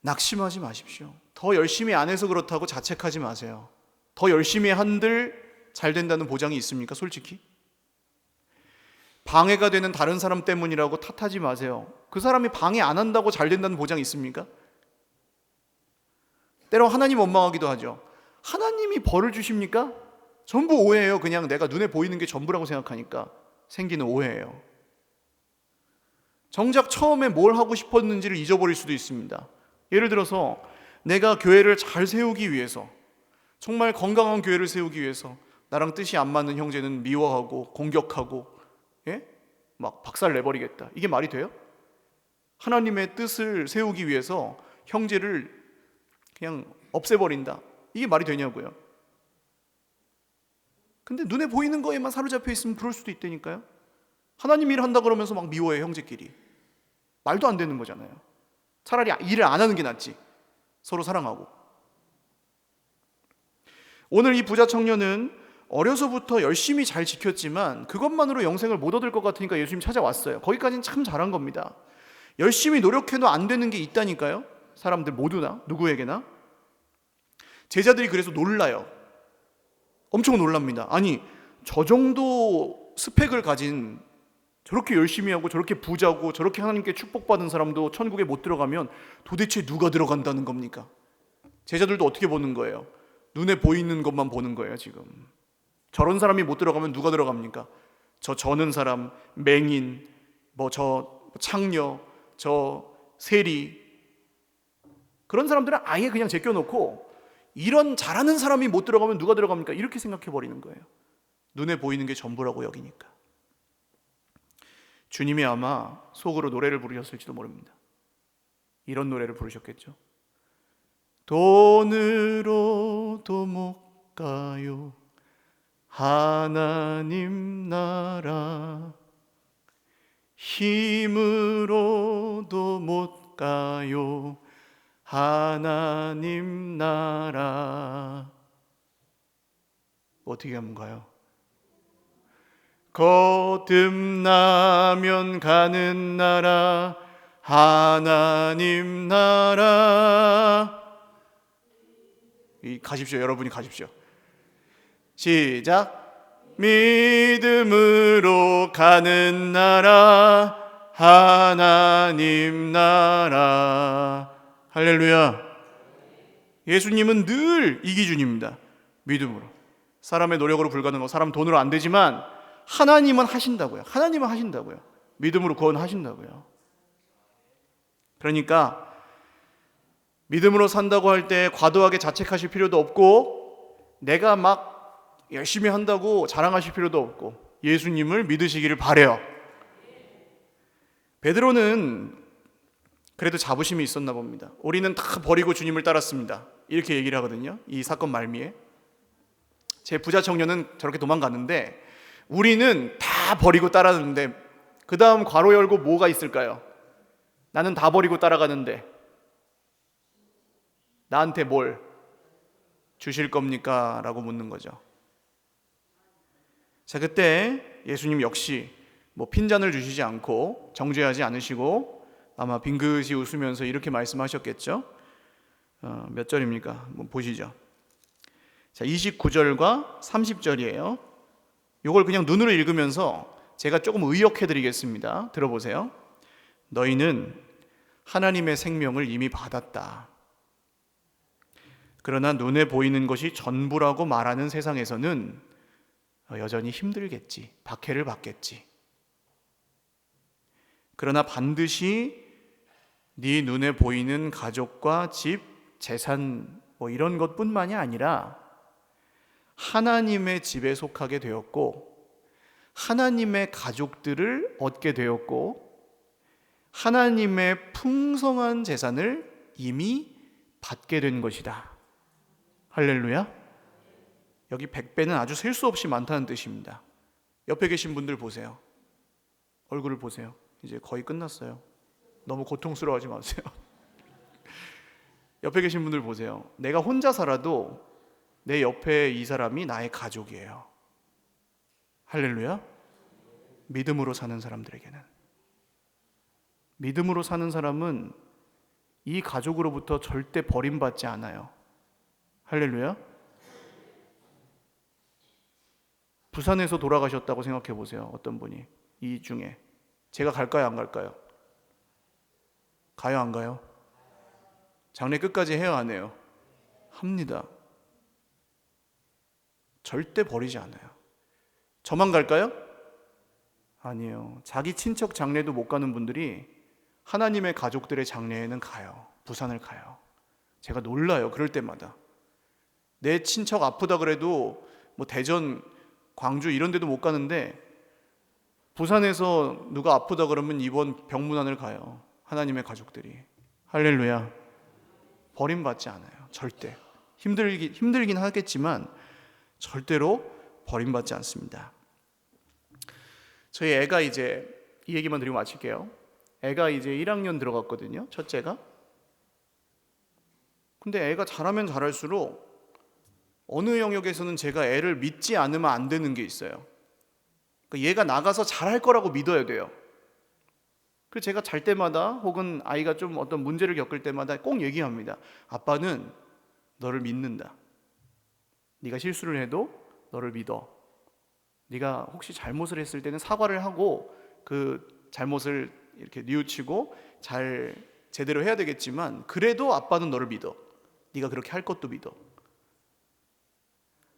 낙심하지 마십시오. 더 열심히 안 해서 그렇다고 자책하지 마세요. 더 열심히 한들 잘 된다는 보장이 있습니까? 솔직히 방해가 되는 다른 사람 때문이라고 탓하지 마세요. 그 사람이 방해 안 한다고 잘 된다는 보장이 있습니까? 때로 하나님 원망하기도 하죠. 하나님이 벌을 주십니까? 전부 오해예요. 그냥 내가 눈에 보이는 게 전부라고 생각하니까 생기는 오해예요. 정작 처음에 뭘 하고 싶었는지를 잊어버릴 수도 있습니다. 예를 들어서 내가 교회를 잘 세우기 위해서, 정말 건강한 교회를 세우기 위해서 나랑 뜻이 안 맞는 형제는 미워하고 공격하고, 막 박살 내버리겠다. 이게 말이 돼요? 하나님의 뜻을 세우기 위해서 형제를 그냥 없애버린다. 이게 말이 되냐고요. 근데 눈에 보이는 거에만 사로잡혀 있으면 그럴 수도 있다니까요. 하나님 일 한다 그러면서 막 미워해, 형제끼리. 말도 안 되는 거잖아요. 차라리 일을 안 하는 게 낫지. 서로 사랑하고. 오늘 이 부자 청년은 어려서부터 열심히 잘 지켰지만 그것만으로 영생을 못 얻을 것 같으니까 예수님 찾아왔어요. 거기까지는 참 잘한 겁니다. 열심히 노력해도 안 되는 게 있다니까요. 사람들 모두나 누구에게나. 제자들이 그래서 놀라요. 엄청 놀랍니다. 아니, 저 정도 스펙을 가진, 저렇게 열심히 하고 저렇게 부자고 저렇게 하나님께 축복받은 사람도 천국에 못 들어가면 도대체 누가 들어간다는 겁니까? 제자들도 어떻게 보는 거예요? 눈에 보이는 것만 보는 거예요. 지금 저런 사람이 못 들어가면 누가 들어갑니까? 저 저는 사람, 맹인, 저 창녀, 저 세리, 그런 사람들은 아예 그냥 제껴놓고 이런 잘하는 사람이 못 들어가면 누가 들어갑니까? 이렇게 생각해버리는 거예요. 눈에 보이는 게 전부라고 여기니까. 주님이 아마 속으로 노래를 부르셨을지도 모릅니다. 이런 노래를 부르셨겠죠. 돈으로도 못 가요 하나님 나라, 힘으로도 못 가요 하나님 나라. 어떻게 하면 가요? 거듭나면 가는 나라 하나님 나라. 가십시오. 여러분이 가십시오. 시작. 믿음으로 가는 나라 하나님 나라. 할렐루야. 예수님은 늘 이 기준입니다. 믿음으로. 사람의 노력으로 불가능하고 사람 돈으로 안 되지만 하나님은 하신다고요. 하나님은 하신다고요. 믿음으로 구원하신다고요. 그러니까 믿음으로 산다고 할 때 과도하게 자책하실 필요도 없고 내가 막 열심히 한다고 자랑하실 필요도 없고 예수님을 믿으시기를 바라요. 베드로는 그래도 자부심이 있었나 봅니다. 우리는 다 버리고 주님을 따랐습니다. 이렇게 얘기를 하거든요. 이 사건 말미에. 제 부자 청년은 저렇게 도망갔는데 우리는 다 버리고 따랐는데 그 다음 괄호 열고 뭐가 있을까요? 나는 다 버리고 따라가는데 나한테 뭘 주실 겁니까? 라고 묻는 거죠. 자, 그때 예수님 역시 핀잔을 주시지 않고 정죄하지 않으시고 아마 빙긋이 웃으면서 이렇게 말씀하셨겠죠. 몇 절입니까? 보시죠. 자, 29절과 30절이에요. 이걸 그냥 눈으로 읽으면서 제가 조금 의역해 드리겠습니다. 들어보세요. 너희는 하나님의 생명을 이미 받았다. 그러나 눈에 보이는 것이 전부라고 말하는 세상에서는 여전히 힘들겠지. 박해를 받겠지. 그러나 반드시 네 눈에 보이는 가족과 집, 재산 이런 것뿐만이 아니라 하나님의 집에 속하게 되었고 하나님의 가족들을 얻게 되었고 하나님의 풍성한 재산을 이미 받게 된 것이다. 할렐루야. 여기 100배는 아주 셀 수 없이 많다는 뜻입니다. 옆에 계신 분들 보세요. 얼굴을 보세요. 이제 거의 끝났어요. 너무 고통스러워하지 마세요. 옆에 계신 분들 보세요. 내가 혼자 살아도 내 옆에 이 사람이 나의 가족이에요. 할렐루야. 믿음으로 사는 사람들에게는, 믿음으로 사는 사람은 이 가족으로부터 절대 버림받지 않아요. 할렐루야. 부산에서 돌아가셨다고 생각해 보세요. 어떤 분이 이 중에 제가 갈까요, 안 갈까요? 가요, 안 가요? 장례 끝까지 해요, 안 해요? 합니다. 절대 버리지 않아요. 저만 갈까요? 아니에요. 자기 친척 장례도 못 가는 분들이 하나님의 가족들의 장례에는 가요. 부산을 가요. 제가 놀라요. 그럴 때마다. 내 친척 아프다 그래도 대전, 광주 이런 데도 못 가는데 부산에서 누가 아프다 그러면 이번 병문안을 가요. 하나님의 가족들이. 할렐루야. 버림받지 않아요. 절대. 힘들긴 하겠지만 절대로 버림받지 않습니다. 저희 애가 이제 이 얘기만 드리고 마칠게요. 애가 이제 1학년 들어갔거든요. 첫째가. 근데 애가 잘하면 잘할수록 어느 영역에서는 제가 애를 믿지 않으면 안 되는 게 있어요. 그러니까 얘가 나가서 잘할 거라고 믿어야 돼요. 그래서 제가 잘 때마다 혹은 아이가 좀 어떤 문제를 겪을 때마다 꼭 얘기합니다. 아빠는 너를 믿는다. 네가 실수를 해도 너를 믿어. 네가 혹시 잘못을 했을 때는 사과를 하고 그 잘못을 이렇게 뉘우치고 잘 제대로 해야 되겠지만 그래도 아빠는 너를 믿어. 네가 그렇게 할 것도 믿어.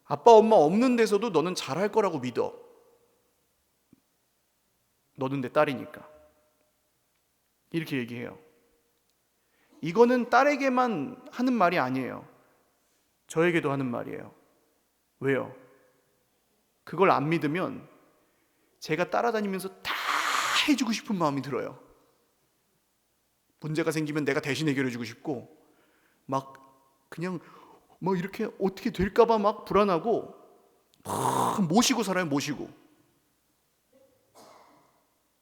아빠 엄마 없는 데서도 너는 잘할 거라고 믿어. 너는 내 딸이니까. 이렇게 얘기해요. 이거는 딸에게만 하는 말이 아니에요. 저에게도 하는 말이에요. 왜요? 그걸 안 믿으면 제가 따라다니면서 다 해주고 싶은 마음이 들어요. 문제가 생기면 내가 대신 해결해주고 싶고 그냥 이렇게 어떻게 될까봐 막 불안하고 막 모시고 살아요. 모시고.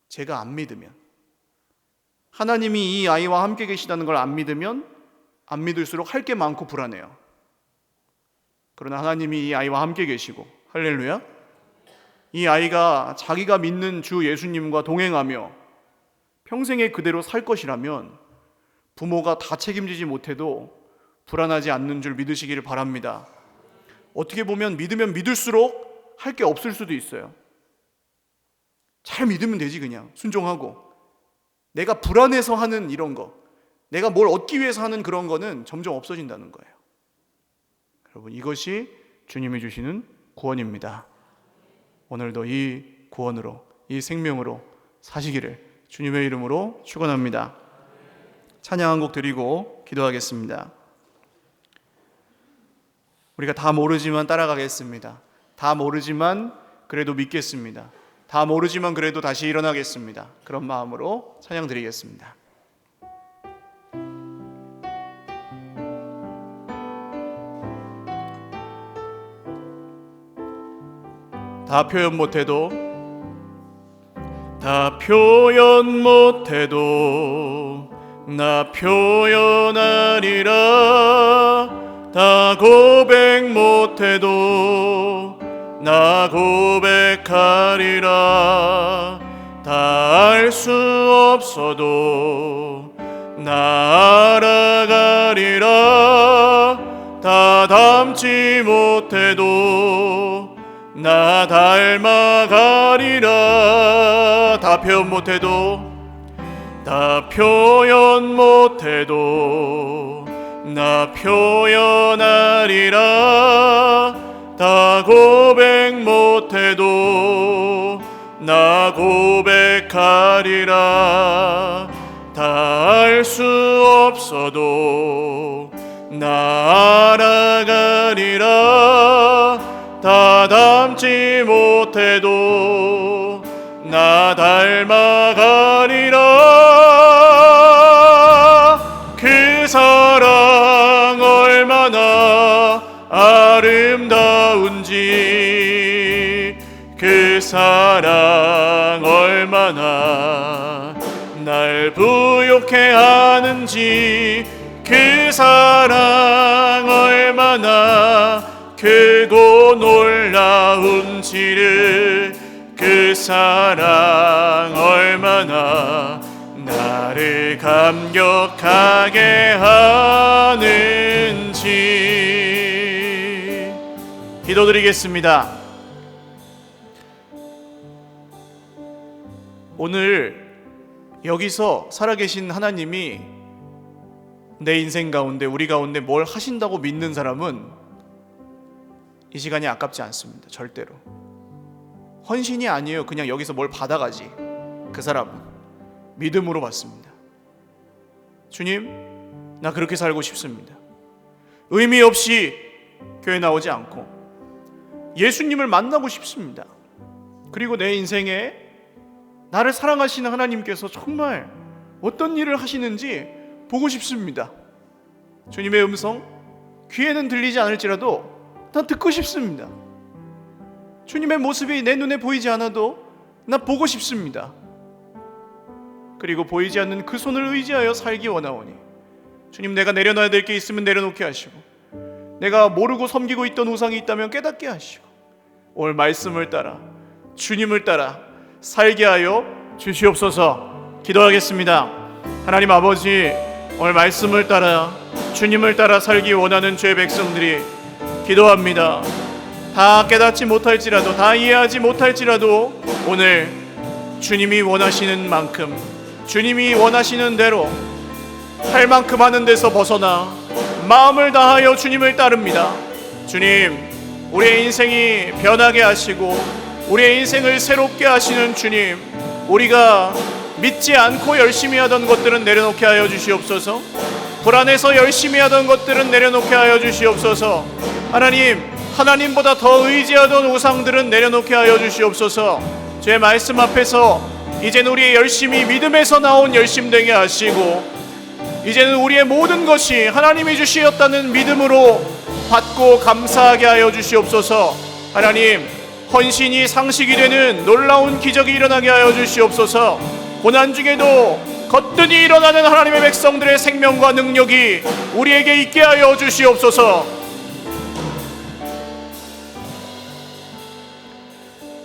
제가 안 믿으면, 하나님이 이 아이와 함께 계시다는 걸 안 믿으면 안 믿을수록 할 게 많고 불안해요. 그러나 하나님이 이 아이와 함께 계시고, 할렐루야, 이 아이가 자기가 믿는 주 예수님과 동행하며 평생에 그대로 살 것이라면 부모가 다 책임지지 못해도 불안하지 않는 줄 믿으시기를 바랍니다. 어떻게 보면 믿으면 믿을수록 할 게 없을 수도 있어요. 잘 믿으면 되지. 그냥 순종하고. 내가 불안해서 하는 이런 거, 내가 뭘 얻기 위해서 하는 그런 거는 점점 없어진다는 거예요. 여러분, 이것이 주님이 주시는 구원입니다. 오늘도 이 구원으로, 이 생명으로 사시기를 주님의 이름으로 축원합니다. 찬양 한 곡 드리고 기도하겠습니다. 우리가 다 모르지만 따라가겠습니다. 다 모르지만 그래도 믿겠습니다. 다 모르지만 그래도 다시 일어나겠습니다. 그런 마음으로 찬양 드리겠습니다. 다 표현 못해도, 다 표현 못해도 나 표현하리라. 다 고백 못해도 나 고백하리라. 다 알 수 없어도 나 알아가리라. 다 닮지 못해도 나 닮아가리라. 다 표현 못해도 나 표현 못해도 나 표현하리라. 다 고백 못해도 나 고백하리라. 다 알 수 없어도 나 알아가리라. 다 닮지 못해도 나 닮아가리라. 그 사랑 얼마나 아름다운지, 그 사랑 얼마나 날 부욕해 하는지, 그 사랑 얼마나 크고 놀라운지를, 그 사랑 얼마나 나를 감격하게 하는지. 기도드리겠습니다. 오늘 여기서 살아계신 하나님이 내 인생 가운데, 우리 가운데 뭘 하신다고 믿는 사람은 이 시간이 아깝지 않습니다. 절대로. 헌신이 아니에요. 그냥 여기서 뭘 받아가지. 그 사람은 믿음으로 받습니다. 주님, 나 그렇게 살고 싶습니다. 의미 없이 교회 나오지 않고 예수님을 만나고 싶습니다. 그리고 내 인생에 나를 사랑하시는 하나님께서 정말 어떤 일을 하시는지 보고 싶습니다. 주님의 음성 귀에는 들리지 않을지라도 난 듣고 싶습니다. 주님의 모습이 내 눈에 보이지 않아도 난 보고 싶습니다. 그리고 보이지 않는 그 손을 의지하여 살기 원하오니 주님, 내가 내려놔야 될 게 있으면 내려놓게 하시고, 내가 모르고 섬기고 있던 우상이 있다면 깨닫게 하시고, 오늘 말씀을 따라 주님을 따라 살게 하여 주시옵소서. 기도하겠습니다. 하나님 아버지, 오늘 말씀을 따라 주님을 따라 살기 원하는 죄 백성들이 기도합니다. 다 깨닫지 못할지라도, 다 이해하지 못할지라도 오늘 주님이 원하시는 만큼, 주님이 원하시는 대로 할 만큼 하는 데서 벗어나 마음을 다하여 주님을 따릅니다. 주님, 우리의 인생이 변하게 하시고 우리의 인생을 새롭게 하시는 주님, 우리가 믿지 않고 열심히 하던 것들은 내려놓게 하여 주시옵소서. 불안해서 열심히 하던 것들은 내려놓게 하여 주시옵소서. 하나님보다 더 의지하던 우상들은 내려놓게 하여 주시옵소서. 주의 말씀 앞에서 이제는 우리의 열심이 믿음에서 나온 열심 되게 하시고, 이제는 우리의 모든 것이 하나님이 주시었다는 믿음으로 받고 감사하게 하여 주시옵소서. 하나님, 헌신이 상식이 되는 놀라운 기적이 일어나게 하여 주시옵소서. 고난 중에도 거뜬히 일어나는 하나님의 백성들의 생명과 능력이 우리에게 있게 하여 주시옵소서.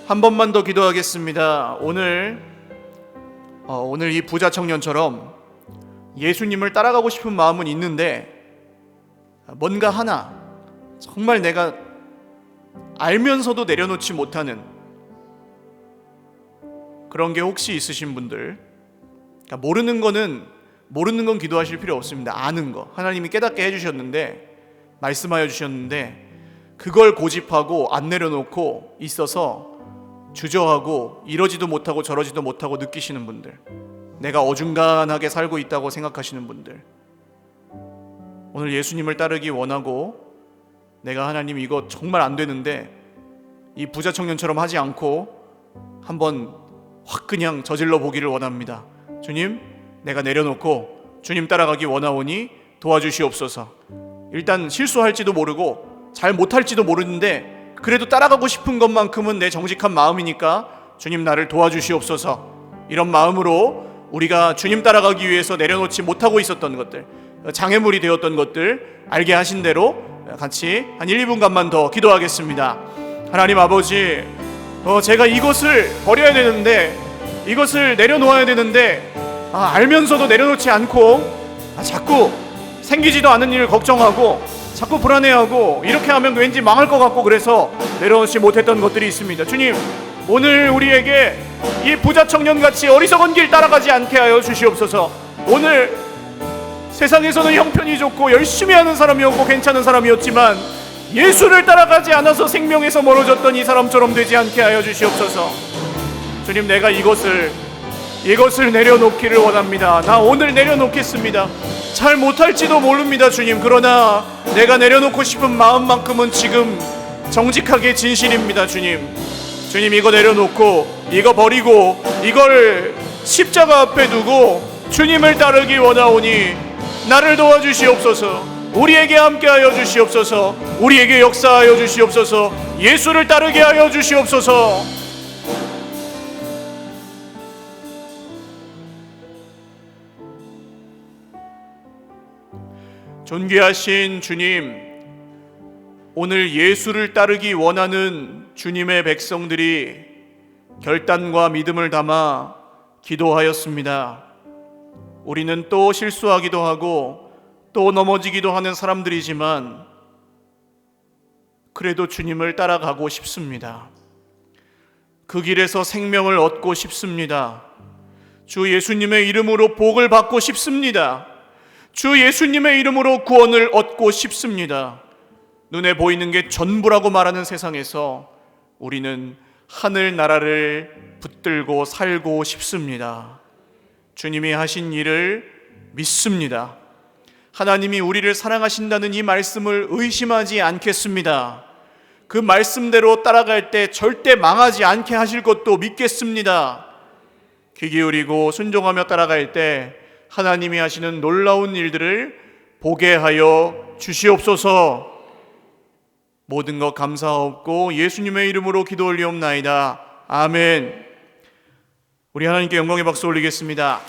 한 번만 더 기도하겠습니다. 오늘 이 부자 청년처럼 예수님을 따라가고 싶은 마음은 있는데, 뭔가 하나 정말 내가 알면서도 내려놓지 못하는 그런 게 혹시 있으신 분들, 그러니까 모르는 건 기도하실 필요 없습니다. 아는 거 하나님이 깨닫게 해주셨는데, 말씀하여 주셨는데, 그걸 고집하고 안 내려놓고 있어서 주저하고 이러지도 못하고 저러지도 못하고 느끼시는 분들, 내가 어중간하게 살고 있다고 생각하시는 분들, 오늘 예수님을 따르기 원하고, 내가 하나님 이거 정말 안 되는데 이 부자 청년처럼 하지 않고 한번 확 그냥 저질러 보기를 원합니다. 주님, 내가 내려놓고 주님 따라가기 원하오니 도와주시옵소서. 일단 실수할지도 모르고 잘 못할지도 모르는데 그래도 따라가고 싶은 것만큼은 내 정직한 마음이니까 주님 나를 도와주시옵소서. 이런 마음으로 우리가 주님 따라가기 위해서 내려놓지 못하고 있었던 것들, 장애물이 되었던 것들 알게 하신 대로 같이 한 1, 2분간만 더 기도하겠습니다. 하나님 아버지, 제가 이것을 버려야 되는데, 이것을 내려놓아야 되는데, 알면서도 내려놓지 않고 자꾸 생기지도 않은 일을 걱정하고 자꾸 불안해하고 이렇게 하면 왠지 망할 것 같고 그래서 내려놓지 못했던 것들이 있습니다. 주님, 오늘 우리에게 이 부자 청년같이 어리석은 길 따라가지 않게 하여 주시옵소서. 오늘 세상에서는 형편이 좋고 열심히 하는 사람이었고 괜찮은 사람이었지만 예수를 따라가지 않아서 생명에서 멀어졌던 이 사람처럼 되지 않게 하여 주시옵소서. 주님, 내가 이것을 내려놓기를 원합니다. 나 오늘 내려놓겠습니다. 잘 못할지도 모릅니다, 주님. 그러나 내가 내려놓고 싶은 마음만큼은 지금 정직하게 진실입니다, 주님. 주님, 이거 내려놓고 이거 버리고 이걸 십자가 앞에 두고 주님을 따르기 원하오니 나를 도와주시옵소서. 우리에게 함께하여 주시옵소서. 우리에게 역사하여 주시옵소서. 예수를 따르게 하여 주시옵소서. 존귀하신 주님, 오늘 예수를 따르기 원하는 주님의 백성들이 결단과 믿음을 담아 기도하였습니다. 우리는 또 실수하기도 하고 또 넘어지기도 하는 사람들이지만 그래도 주님을 따라가고 싶습니다. 그 길에서 생명을 얻고 싶습니다. 주 예수님의 이름으로 복을 받고 싶습니다. 주 예수님의 이름으로 구원을 얻고 싶습니다. 눈에 보이는 게 전부라고 말하는 세상에서 우리는 하늘나라를 붙들고 살고 싶습니다. 주님이 하신 일을 믿습니다. 하나님이 우리를 사랑하신다는 이 말씀을 의심하지 않겠습니다. 그 말씀대로 따라갈 때 절대 망하지 않게 하실 것도 믿겠습니다. 귀 기울이고 순종하며 따라갈 때 하나님이 하시는 놀라운 일들을 보게 하여 주시옵소서. 모든 것 감사하옵고 예수님의 이름으로 기도 올리옵나이다. 아멘. 우리 하나님께 영광의 박수 올리겠습니다.